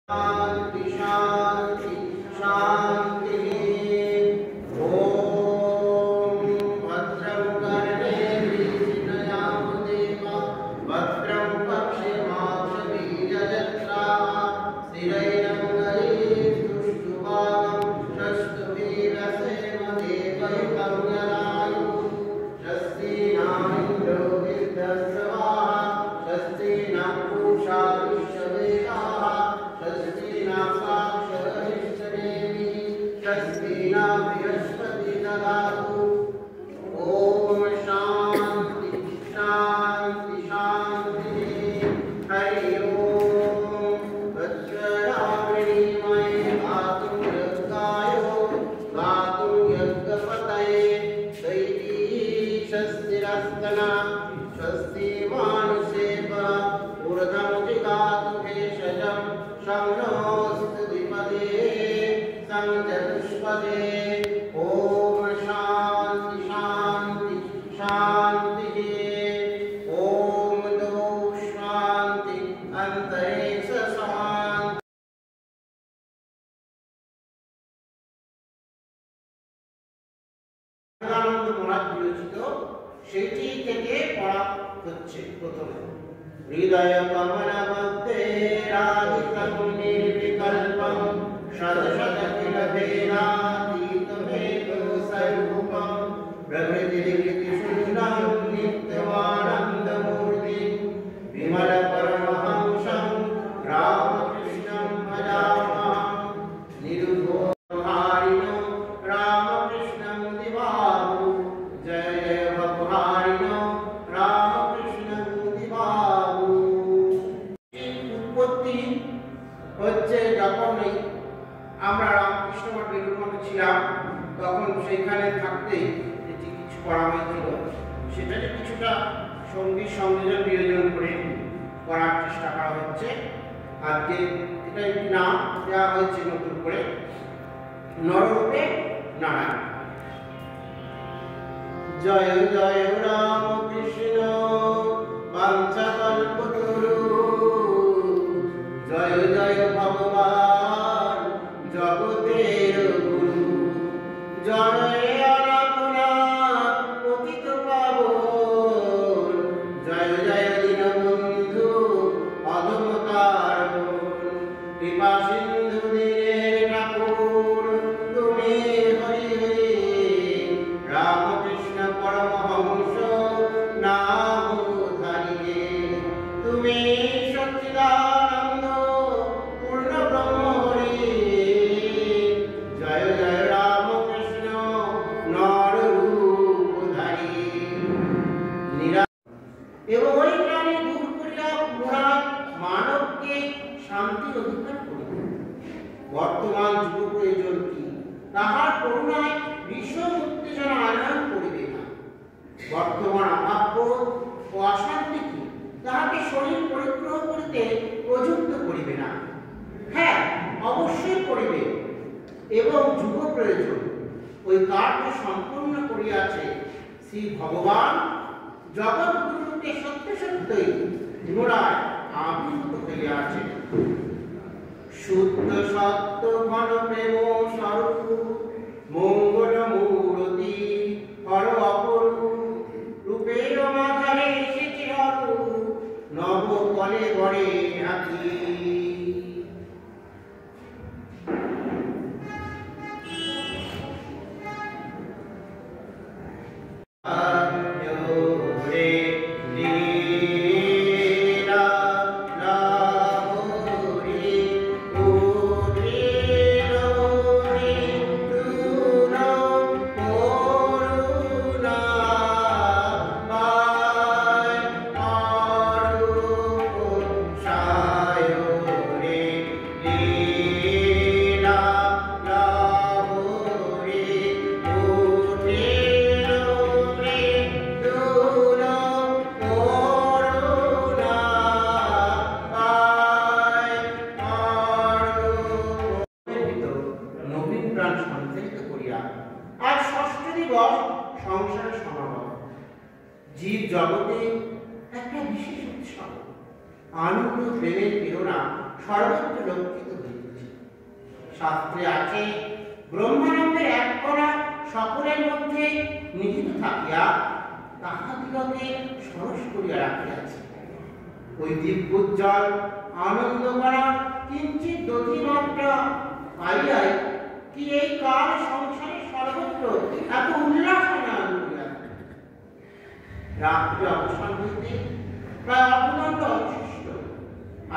शांति शांति शांति। ओम भद्रं कर्णेभिर्विष्णुयाम देवा भद्रं पश्येमाक्षभिर्यजत्राः स्थिरैरङ्गैस्तुष्टुवागं षष्ठुभिरसेम देवैकं यदायुः स्वस्तिना इन्द्रो वृद्धश्रवाः स्वस्तिना पूषा विश्ववेदाः स्वस्तिना साक्षरहिष्ठनेमि स्वस्तिना बृहस्पति ददातु। ओम शांति शांति शांति। हरि ओम वज्ररावणीमये गातुं यज्ञायो गातुं यज्ञपतये दैवी स्वस्तिरस्तना स्वस्ति मानुषेवा ऊर्ध्वं जिगातु भेषजं शम्नोऽस्तु द्विपदे संचतुष्पदे। ओम शांति शांति शांति। ओम दो शांति अंतरिक्ष शांति। আনন্দ মহারাজ বিরচিত সেটি থেকে পড়া হচ্ছে। প্রথমে হৃদয় কমল মধ্যে রাধিকং নির্বিকল্পং শত কিল ভেদাতীত ভেদ স্বরূপং প্রভৃতি শূন্যং নিত্যমানন্দমূর্তি বিমল পরমহংসং রামকৃষ্ণং ভজামহং নিরুপহারিণো রামকৃষ্ণং দিবাবু। জয় জয় ভবহারিণো রামকৃষ্ণং দিবাবু। উৎপত্তি হচ্ছে যখন আমরা রামকৃষ্ণ মঠে নিরূপণে ছিলাম তখন সেখানে থাকতে যেটি কিছু করা হয়েছিল সেটাকে কিছুটা সঙ্গীত সংযোজন বিয়োজন করে করার চেষ্টা করা হচ্ছে। আজকে এটা একটি নাম দেওয়া হয়েছে নতুন করে, নররূপে নারায়ণ। জয় জয় রামকৃষ্ণ বাঞ্ছাকল্পতরু জয় জয় ভগবান জগতের গুরু। জয় অনাকুনাথ পতিত পাবন জয় জয় দীনবন্ধু অধমতার কৃপা সিন্ধু দীনের ঠাকুর তুমি হরি হরি। রামকৃষ্ণ পরমহংস নাম ধারিয়ে তুমি সচ্চিদানন্দ পূর্ণ ব্রহ্ম হরি। জয় জয় রামকৃষ্ণ নর রূপ ধারি। এবং ওই প্রাণী দূর করিয়া পুনরায় মানবকে শান্তি অধিকার করিবে। বর্তমান যুগ প্রয়োজন কি? তাহার করুণায় বিষম উত্তেজনা আনয়ন করিবে না। বর্তমান অভাববোধ ও অশান্তি কি? তাহাকে শরীর পরিগ্রহ করিতে প্রযুক্ত করিবে না। হ্যাঁ, অবশ্যই করিবে এবং যুগ প্রয়োজন। ওই কার্য সম্পূর্ণ করিয়াছে শ্রী ভগবান জগৎগুরুকে সত্য সত্যই পুনরায় আবির্ভূত হইয়াছে। শুদ্ধ সত্য ঘন প্রেম স্বরূপ মঙ্গল মূরতি হর অপরূপ রূপের মাঝারে এসেছে অরূপ নব কলে গড়ে রাখি। জীব জগতে একটা বিশেষ উৎসব, আনন্দ প্রেমের প্রেরণা সর্বত্র লক্ষিত হইতেছে। শাস্ত্রে আছে, ব্রহ্মানন্দের এক কণা সকলের মধ্যে নিহিত থাকিয়া তাহাদিগকে সরস করিয়া রাখিয়াছে। ওই দিব্যোজ্জ্বল আনন্দ করা কিঞ্চিত দধিমাত্রা পাইয়াই কি এই কাল সংসারে সর্বত্র এত উল্লাসনা করিয়াছে। রাত্রি অবসান হইতে প্রায় অপরাহ্ন অবশিষ্ট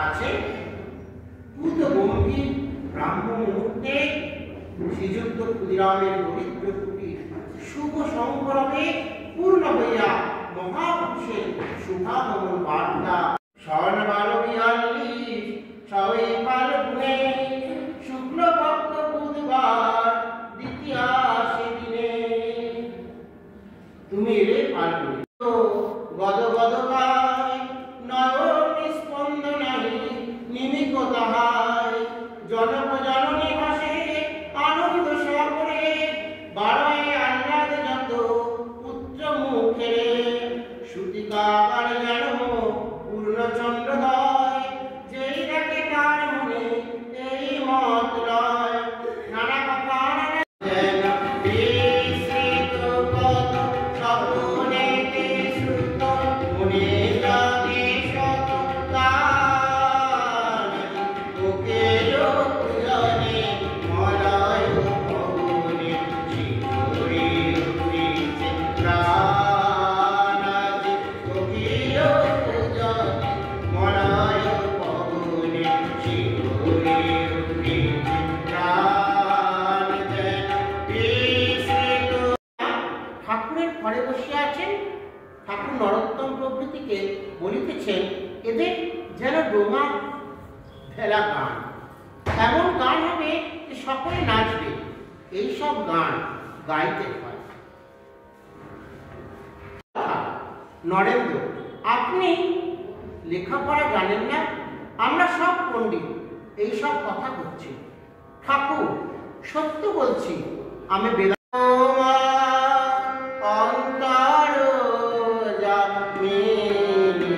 আছে। পূত গম্ভীর ব্রাহ্ম মুহূর্তে শ্রীযুক্ত ক্ষুদিরামের দরিদ্র কুটির শুভ সংকরণে পূর্ণ হইয়া মহাপুরুষের শুভাগমন বার্তা স্বর্ণ 12:42 ছয় ফাল্গুনে শুক্লপক্ষ বুধবার দ্বিতীয়া সেদিনে। তুমি এলে ফাল্গুনে গদ গদ গায় নয়ন স্পন্দনায় নিমিক তাহায় জনক জননী ভাসে আনন্দ সাগরে বাড়ায় আহ্লাদ যত পুত্র মুখে সুতিকার যেন পূর্ণচন্দ্রদয় যেই দেখে তার মনে এই মত লয় নানা কথা যেন বিস্মৃত কত স্বপ্নেতে শ্রুত মনে জাগে শত গান তোকে লোকজনে মলয় ভবনে শিখরে উঠেছে প্রাণ আজ তোকে লোকজনে মলয় ভবনে শিখরে উঠেছে প্রাণ যেন বিস্মৃত। ঠাকুরের ঘরে বসে আছেন, ঠাকুর নরোত্তম প্রভৃতিকে বলিতেছেন এদের যেন ডোমা ফেলা গান, এমন গান হবে যে সকলে নাচবে। এইসব গান গাইতে হয়। নরেন্দ্র, আপনি লেখাপড়া জানেন না, আমরা সব পণ্ডিত, এইসব কথা করছি। ঠাকুর, সত্য বলছি, আমি বেদা অন্তর জামিনী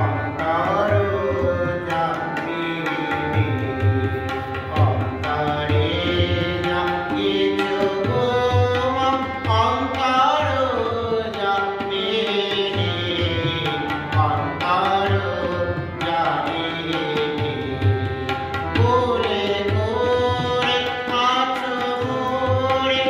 অন্তর জামিনী অন্তরে জাগিছো অন্তর জামিনী অন্তর জামিনী বলে বলে আছো মোরে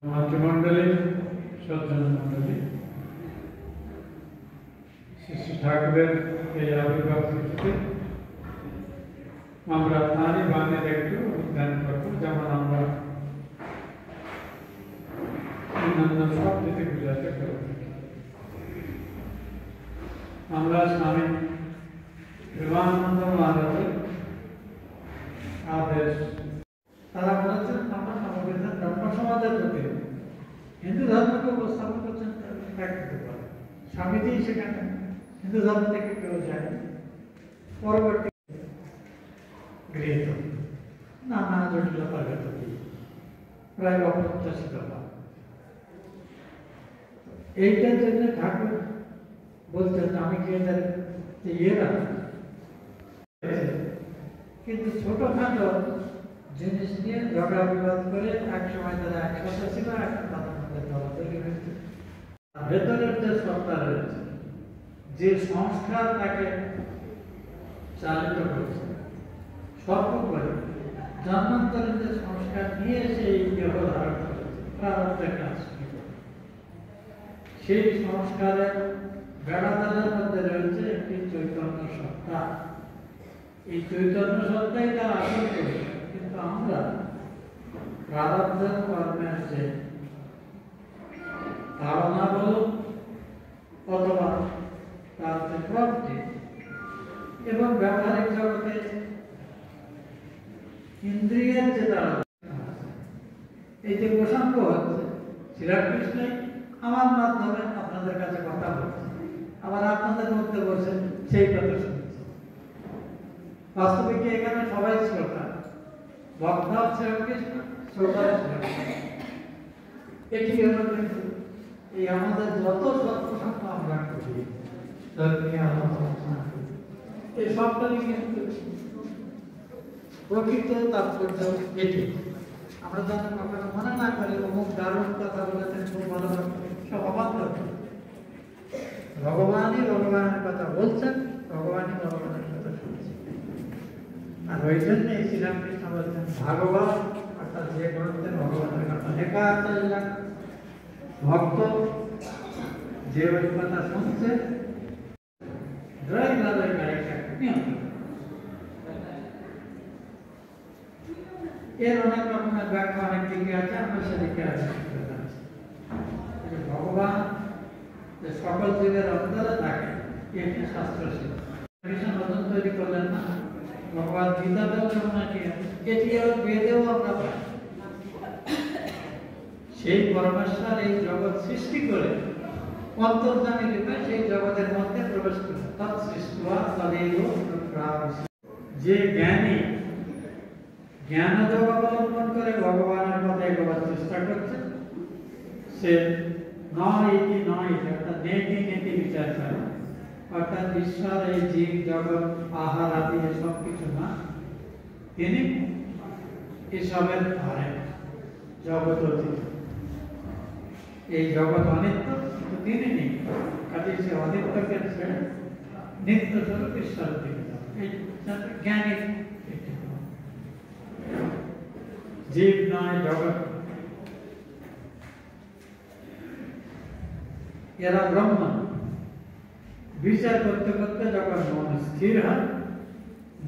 মাতৃমণ্ডলী, সজ্জন মণ্ডলী, শ্রী ঠাকুরের এই আবির্ভাব তিথিতে আমরা তাঁরই বাণীর একটু অধ্যয়ন করব, যেমন আমরা অন্যান্য সব তিথিগুলোতে করে থাকি। আমরা স্বামী বিবেকানন্দ মহারাজের আদেশ, তারা বলেছেন আমরা সমবেদনা ধর্ম সমাজের প্রতি হিন্দু ধর্মকে উপস্থাপন করছেন স্বামীজি, সেখানে হিন্দু ধর্ম থেকে কেউ যায় পরবর্তী গৃহীত নানা জটিলতার ভেতর দিয়ে প্রায় অপ্রত্যাশিত হয়। এইটার জন্য ঠাকুর বলছেন আমি কি এদের ইয়েরা, কিন্তু ছোটখাটো জিনিস নিয়ে ঝগড়া বিবাদ করে এক সময় তারা একসাথে ছিল, এখন তাদের মধ্যে দলাদলি হয়েছে। ভেতরের যে সত্তা রয়েছে, যে সংস্কার তাকে চালিত করছে, সর্বোপরি জন্মান্তরের যে সংস্কার নিয়ে সেই দেহ ধারণ করেছে, প্রারব্ধের কাজ সেই সংস্কারের বেড়াতালের মধ্যে রয়েছে একটি চৈতন্য সত্তা। এই চৈতন্য সত্তাই তার আসল পরিচয়। কিন্তু আমরা প্রারব্ধের কর্মের যে ধারণা বলুন অথবা তার যে প্রবৃত্তি এবং ব্যবহারিক জগতে ইন্দ্রিয়ের যে ধারণা, এই যে প্রসঙ্গ হচ্ছে, শ্রীরামকৃষ্ণই আমার মাধ্যমে আপনাদের কাছে কথা বলছে, আবার আপনাদের মধ্যে বসে সেই কথা শুনছে। বাস্তবিক এখানে সবাই শ্রোতা, বক্তা শ্রীরামকৃষ্ণ, শ্রোতা শ্রীরামকৃষ্ণ। এটি হলো কিন্তু এই আমাদের যত সৎপ্রসঙ্গ আমরা করি, এই সবটাই কিন্তু প্রকৃত তাৎপর্য এটি। আমরা যেন কখনো মনে না করি অমুক দারুণ কথা বলেছেন, খুব ভালো সব অবাধ্য। ভগবানই ভগবানের কথা বলছেন, ভগবানই ভগবানের কথা শুনছেন। আর ওই জন্য এই শ্রীরামকৃষ্ণ বলছেন ভাগবত, অর্থাৎ যে বলছেন ভগবানের কথা লেখা আছে, ভক্ত যে ওই কথা শুনছে ড্রাইভারের গাড়িটা নিয়ন্ত্রণ। এর অনেক রকমের ব্যাখ্যা অনেক দিকে আছে, আমরা সেদিকে ভগবান যে সকল জীবের অন্তরে থাকে একটি শাস্ত্র ছিল। নতুন তৈরি করলেন না, ভগবান গীতাতেও নাকি এটি বেদেও আমরা পাই। সেই পরমেশ্বর এই জগৎ সৃষ্টি করে অন্তর্যামী রূপে সেই জগতের মধ্যে প্রবেশ করে যে জ্ঞানী জ্ঞান যোগ অবলম্বন করে ভগবানের মধ্যে এগোবার চেষ্টা করছে, সে নয় অর্থাৎ নীতি বিচার করে, অর্থাৎ ঈশ্বর এই জীব জগৎ আহার আদি সব কিছু না, তিনি এসবের ধারে জগৎ অতীত। এই জগৎ অনিত্য, কিন্তু তিনি নেই, কাজে সে অনিত্যকে ছেড়ে নিত্য স্বরূপ ঈশ্বরের দিকে এই জ্ঞানী জীব নয় জগৎ। এরা ব্রহ্ম বিচার করতে করতে যখন মন স্থির হয়,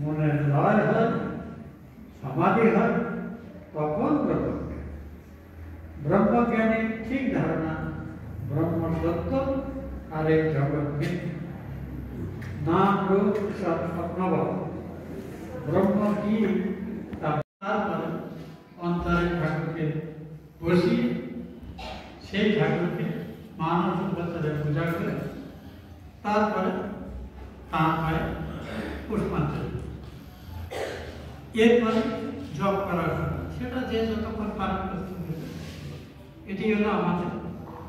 মনের লয় হয়, সমাধি হয়, তখন ব্রহ্মজ্ঞানের ঠিক ধারণা ব্রহ্ম সত্য আর এই জগৎ মিথ্যা, নাম রূপ সব স্বপ্নবৎ। ব্রহ্ম কি তারপরে অন্তরে ঠাকুরকে বসিয়ে সেই ঠাকুরকে মানব সভ্যতারে পূজা করে তারপরে তাঁর পায়ে পুষ্পাঞ্জলি, এরপরে জপ করার সেটা যে যতক্ষণ পালন করতে হবে। এটি হলো আমাদের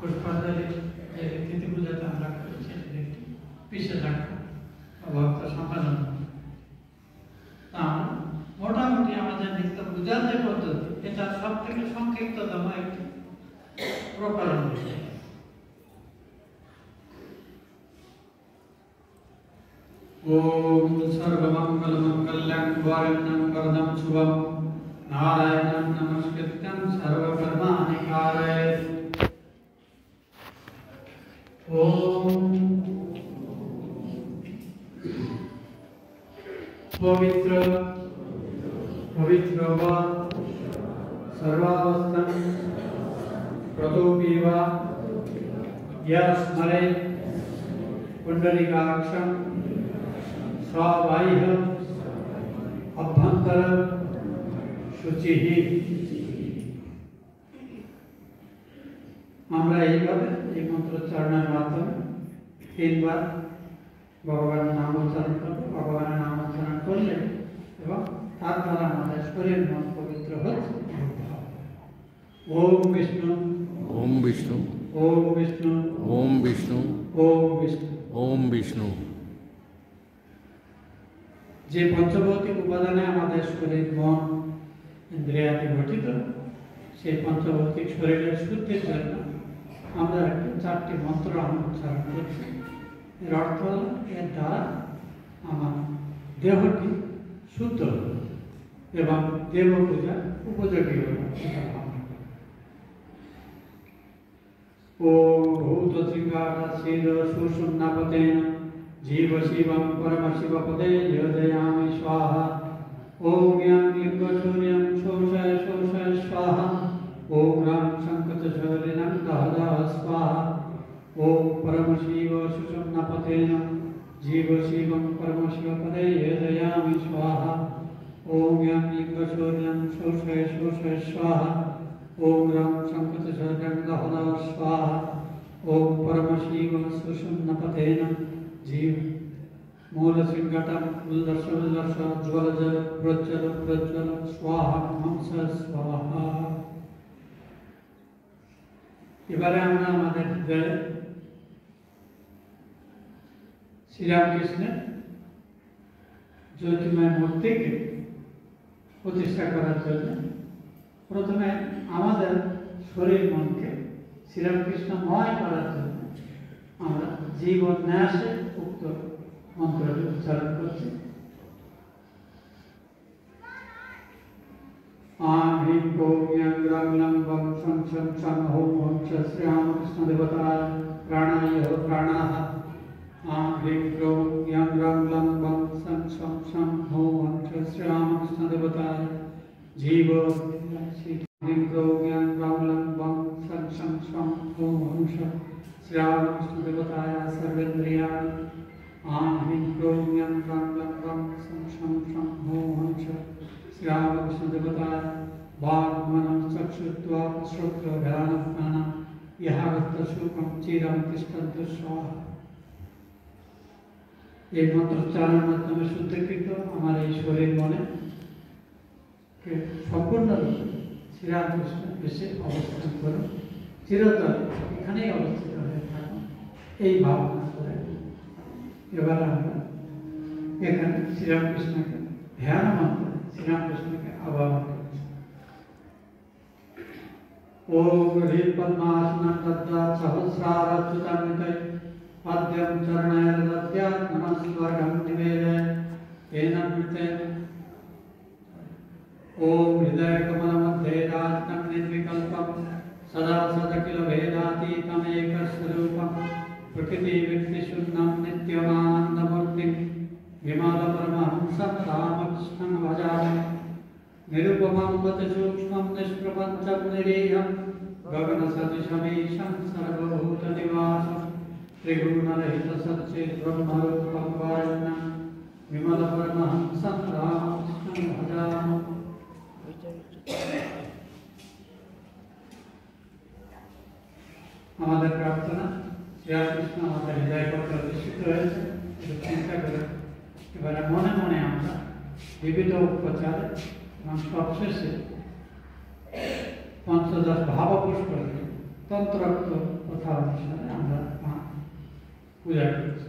পুষ্পাঞ্জলির যে রীতি পূজাতে আমরা করেছি, একটি বিশেষ ভক্ত সম্পাদন। তা মোটামুটি আমাদের নিত্য পূজার যে পদ্ধতি, এটা সব থেকে সংক্ষিপ্ততম একটি প্রকরণ বিষয়। ओम सर्वमंगल मंगल्यं वरण्यं वरदं शुभं नारायणं नमस्कृत्यं सर्वकर्माणि कारये ओम पवित्र पवित्र वा सर्वावस्थं प्रतोपि वा यस्मरे पुंडरीकाक्षं स्वाबाह्य अभ्यंतर शुचिः। আমরা এইভাবে এই মন্ত্রোচ্চারণের মাধ্যমে তিনবার ভগবানের নাম উচ্চারণ করব। ভগবানের নাম উচ্চারণ করলে এবং তার দ্বারা আমাদের শরীর মন পবিত্র হচ্ছে। ওম বিষ্ণু ओम विष्णु ওম বিষ্ণু ओम विष्णु ওম বিষ্ণু। ओम विष्णु। যে পঞ্চভৌতিক উপাদানে আমাদের শরীর মন ইন্দ্রিয়াদি গঠিত, সেই পঞ্চভৌতিক শরীরের শুদ্ধির জন্য আমরা একটা 4টি মন্ত্র আমরা উচ্চারণ করছি। এর অর্থ হল এর দ্বারা আমার দেহটি শুদ্ধ হবে এবং দেব পূজা উপযোগী হবে। ओम भूत सिंहासीद सुषुम्नापतेन जीव शिवं परम शिव पदे योजयामि स्वाहा। ओम यं लिंगसूर्यं शोषय शोषय स्वाहा। ओम रं संकतशौरिणं दहदह स्वाहा। ओम परम शिव सुषुम्नापतेन जीव शिवं परम शिव पदे योजयामि स्वाहा। ओम यं लिंगसूर्यं शोषय शोषय स्वाहा। ओम रं संकतशौरिणं दहदह स्वाहा। ओम परम शिव सुषुम्नापतेन जीव मूलसिंहटं उल्लस उल्लस ज्वलजल प्रज्वल प्रज्वल स्वाहा हंस स्वाहा। এবারে আমরা আমাদের হৃদয়ে শ্রীরামকৃষ্ণের জ্যোতির্ময় মূর্তিকে প্রতিষ্ঠা করার জন্য প্রথমে আমাদের শরীর মনকে শ্রীরামকৃষ্ণময় করার জন্য আমরা জীবন ন্যাসে উক্ত মন্ত্রটি উচ্চারণ করছি। आं ह्रीं क्रों यं रं लं वं शं शं शं हौं हौं च श्रीरामकृष्णदेवताय प्राणाय प्राणाः। आं ह्रीं क्रों यं रं लं वं शं शं शं हौं हौं च श्रीरामकृष्णदेवताय जीव। ह्रीं क्रों यं रं लं वं शं शं शं हौं हौं च श्रीरामकृष्णदेवताय सर्वेन्द्रियाणि। आं ह्रीं क्रों यं रं लं वं शं शं शं हौं हौं च श्रीरामकृष्णदेवताय वाक् मनः चक्षुत्वा श्रोत्र ध्यानं प्राणं यहागतशुकं चिरं तिष्ठन्तु स्वाहा। এই মন্ত্রোচ্চারণের মাধ্যমে শুদ্ধীকৃত আমার এই শরীর মনে সম্পূর্ণরূপে শ্রীরামকৃষ্ণের বেশে অবস্থান করুন, চিরতরে এখানেই অবস্থিত হয়ে থাকুন, এই ভাবনা করে এবার আমরা এখানে শ্রীরামকৃষ্ণকে ধ্যান মন্ত্রে শ্রীরামকৃষ্ণকে আহ্বান করছি। ओम ह्रीं पद्मासनं दद्यात् सहस्रारच्युतान्विते पद्यं चरणैर्दद्यात् मनस्वर्गं निवेदय तेन मृते। ओम हृदयकमलमध्ये राजनं निर्विकल्पं सदा सदखिल भेदातीतमेकस्वरूपं प्रकृतिव्यक्तिशून्यं नित्यमानन्दमूर्तिं विमलपरमहंसं रामकृष्णं भजामि। निरुपमं गतसूक्ष्मं निष्प्रपञ्चं निरीहं गगनसदृशमीशं सर्वभूतनिवासं त्रिगुणरहितसच्चिद्ब्रह्मरूपं वारिणं विमलपरमहंसं रामकृष्णं भजामि। আমাদের প্রার্থনা শ্রীরামকৃষ্ণ আমাদের হৃদয় পথে অধিষ্ঠিত হয়েছে, চিন্তা করে এবারে মনে মনে আমরা বিবিধ উপচারে এবং সবশেষে পঞ্চদশ ভাবপুষ্করে তন্ত্রোক্ত কথা অনুসারে আমরা পূজা করছি।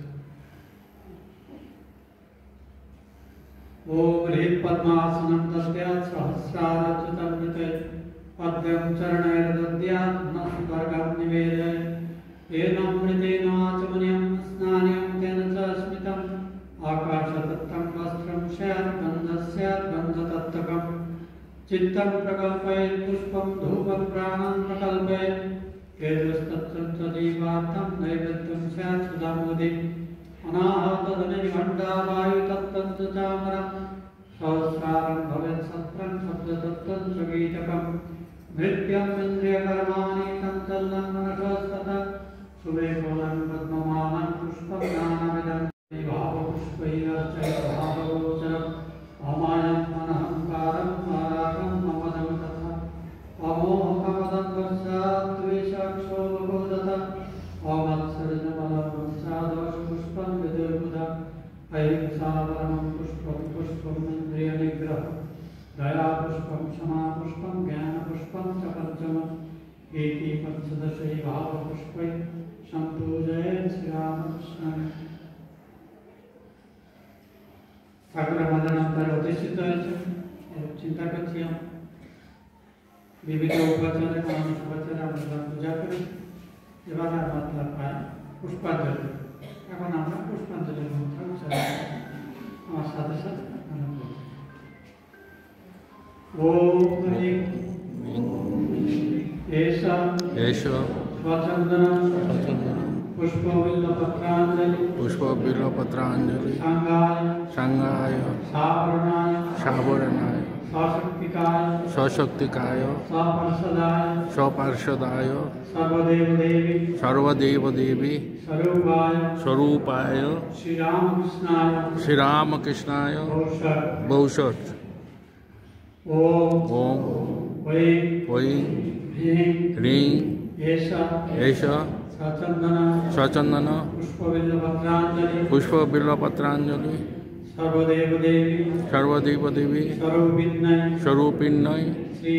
ओम ह्रीं पद्मासनं दद्यात् सहस्रारच्युतं मृते पद्यं चरणैर्दद्यात् मनस्वर्गं निवेदय तेन मृतेन आचमनीयं स्नानीयं तेन च स्मितम् आकाशतत्तं वस्त्रं स्यात् गन्धः स्यात् गन्धतत्त्वकं चित्तं प्रकल्पयेत् पुष्पं धूपं प्राणं प्रकल्पयेत् तेजस्तत्त्वं च जीवार्थं नैवेद्यं कृत्यमिन्द्रियकर्माणि संचलनं मनसस्तथा सुमेकोलं पद्ममानं पुष्पं ज्ञानमिदं भावपुष्पैरचैर्भावगोचरम् अमायं मनहंकारं माराकं ममदं तथा अमोहकमदं वत्साद्वेषाक्षोभो तथा अमत्सर्जमलवंसादोषपुष्पं विदुर्बुधम् अहिंसा परमं पुष्पं पुष्पमिन्द्रियनिग्रह दया पुष्पं क्षमा पुष्पं ज्ञानपुष्पं च पंचमम् एति पंचदशै भावपुष्पै सम्पूजयेत् श्रीरामकृष्णं। ঠাকুর আমাদের অন্তরে অধিষ্ঠিত হয়েছে চিন্তা করছি বিবিধ উপাচারে মানুষ উপাচারে আমরা পূজা করি। এবার আমরা তার পাই পুষ্পাঞ্জলি। এখন আমরা পুষ্পাঞ্জলির মন্ত্র উচ্চারণ আমার সাথে সাথে ওম হ্রিং এষ স্বচন্দনম पुष्पबिल्वपत्राञ्जलि पुष्पबिल्वपत्राञ्जलि संगाय सावरणाय सशक्तिकाय स्वपार्षदाय सर्वदेवदेवी स्वरूपाय श्रीरामकृष्णाय बहुशत् ओम वै ह्रीं एष स्वचंदन पुष्पबिल्वपत्राञ्जलि सर्वदेवदेवी स्वरूपिण्यै श्री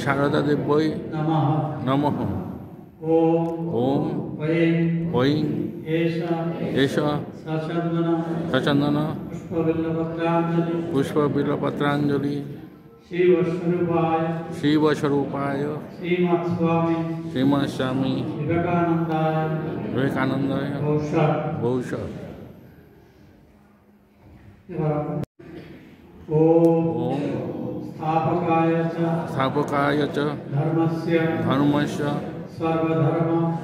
शारदा देव्यै नमः। ओम वै एष स्वचंदन पुष्पबिल्वपत्राञ्जलि शिवस्वरूपाय श्रीमत्स्वामी विवेकानंदाय बहुशत्। ओम स्थापकाय च धर्मस्य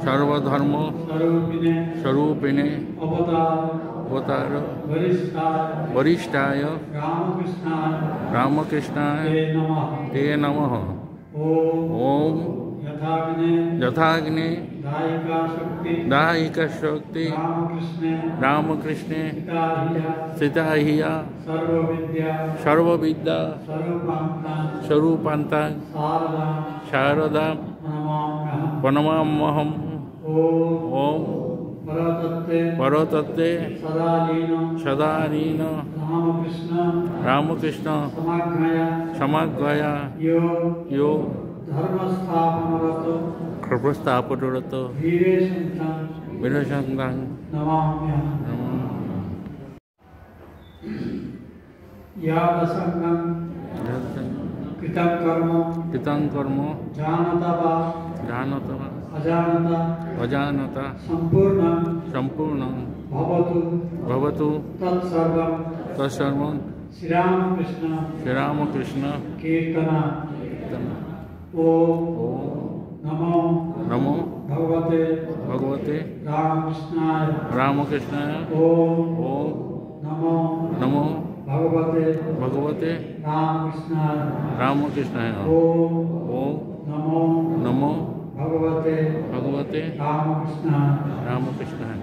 सर्वधर्म स्वरूपिणे अवतार वरिष्ठाय रामकृष्णाय ते नमः। ओम यथाग्ने दायिका शक्ति रामकृष्णे स्थिता हिया सर्वविद्या स्वरूपान्ता शारदा प्रणमाम्यहम्। ओम परतत्ते सदानीन रामकृष्ण समग्रया यो धर्मस्थापनरत वीरशंकरं कृतं कर्म जानता अजानता संपूर्ण भवतु तत्सर्वं श्रीरामकृष्ण कीर्तना। नमो भगवते रामकृष्णाय। ओम नमो भगवते रामकृष्णाय। ओम नमो भगवते रामकृष्णाय।